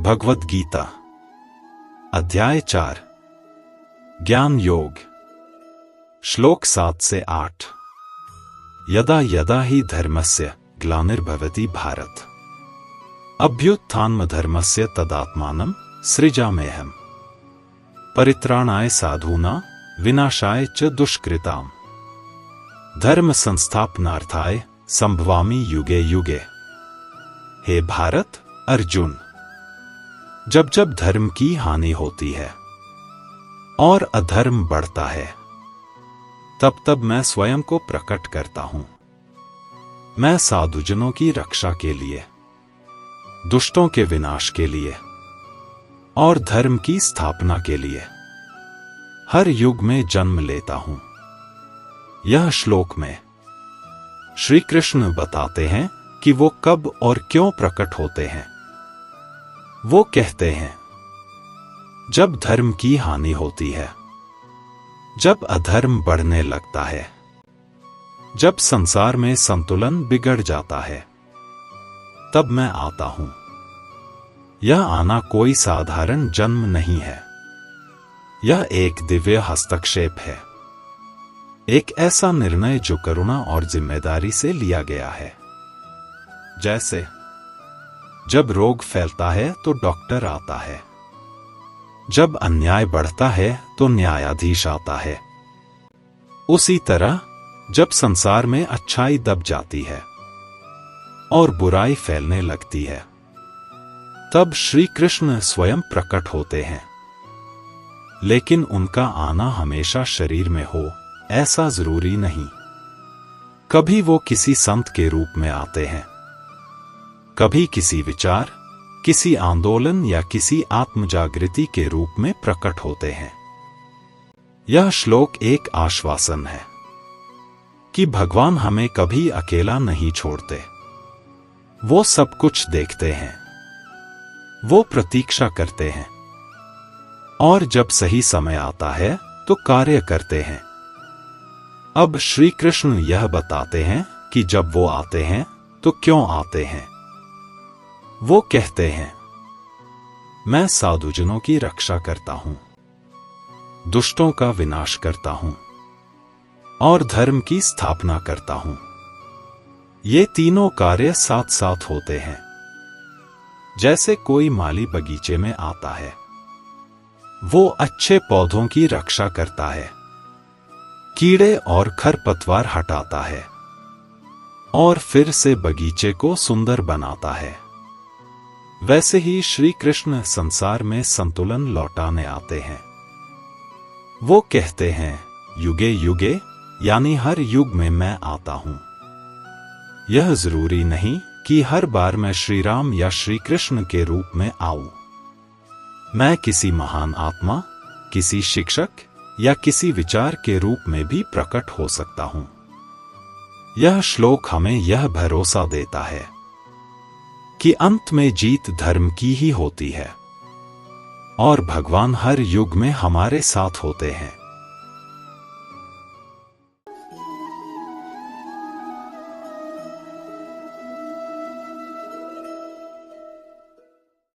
भगवद गीता अध्याय 4 ज्ञान योग श्लोक 7 से 8। यदा यदा हि धर्मस्य ग्लानिर्भवति भारत अभ्युत्थानमधर्मस्य तदात्मानं सृजाम्यहम् परित्राणाय साधूनां विनाशाय च दुष्कृताम् धर्म संस्थापनार्थाय संभवामि युगे युगे। हे भारत अर्जुन, जब जब धर्म की हानि होती है और अधर्म बढ़ता है, तब तब मैं स्वयं को प्रकट करता हूं। मैं साधुजनों की रक्षा के लिए, दुष्टों के विनाश के लिए और धर्म की स्थापना के लिए हर युग में जन्म लेता हूं। यह श्लोक में श्री कृष्ण बताते हैं कि वो कब और क्यों प्रकट होते हैं। वो कहते हैं, जब धर्म की हानि होती है, जब अधर्म बढ़ने लगता है, जब संसार में संतुलन बिगड़ जाता है, तब मैं आता हूं। यह आना कोई साधारण जन्म नहीं है, यह एक दिव्य हस्तक्षेप है, एक ऐसा निर्णय जो करुणा और जिम्मेदारी से लिया गया है। जैसे जब रोग फैलता है तो डॉक्टर आता है, जब अन्याय बढ़ता है तो न्यायाधीश आता है, उसी तरह जब संसार में अच्छाई दब जाती है और बुराई फैलने लगती है, तब श्री कृष्ण स्वयं प्रकट होते हैं। लेकिन उनका आना हमेशा शरीर में हो ऐसा जरूरी नहीं। कभी वो किसी संत के रूप में आते हैं, कभी किसी विचार, किसी आंदोलन या किसी आत्मजागृति के रूप में प्रकट होते हैं। यह श्लोक एक आश्वासन है कि भगवान हमें कभी अकेला नहीं छोड़ते। वो सब कुछ देखते हैं, वो प्रतीक्षा करते हैं और जब सही समय आता है तो कार्य करते हैं। अब श्री कृष्ण यह बताते हैं कि जब वो आते हैं तो क्यों आते हैं। वो कहते हैं, मैं साधुजनों की रक्षा करता हूं, दुष्टों का विनाश करता हूं और धर्म की स्थापना करता हूं। ये तीनों कार्य साथ साथ होते हैं। जैसे कोई माली बगीचे में आता है, वो अच्छे पौधों की रक्षा करता है, कीड़े और खरपतवार हटाता है और फिर से बगीचे को सुंदर बनाता है। वैसे ही श्री कृष्ण संसार में संतुलन लौटाने आते हैं। वो कहते हैं, युगे युगे, यानी हर युग में मैं आता हूं। यह जरूरी नहीं कि हर बार मैं श्री राम या श्री कृष्ण के रूप में आऊं। मैं किसी महान आत्मा, किसी शिक्षक या किसी विचार के रूप में भी प्रकट हो सकता हूं। यह श्लोक हमें यह भरोसा देता है कि अंत में जीत धर्म की ही होती है और भगवान हर युग में हमारे साथ होते हैं।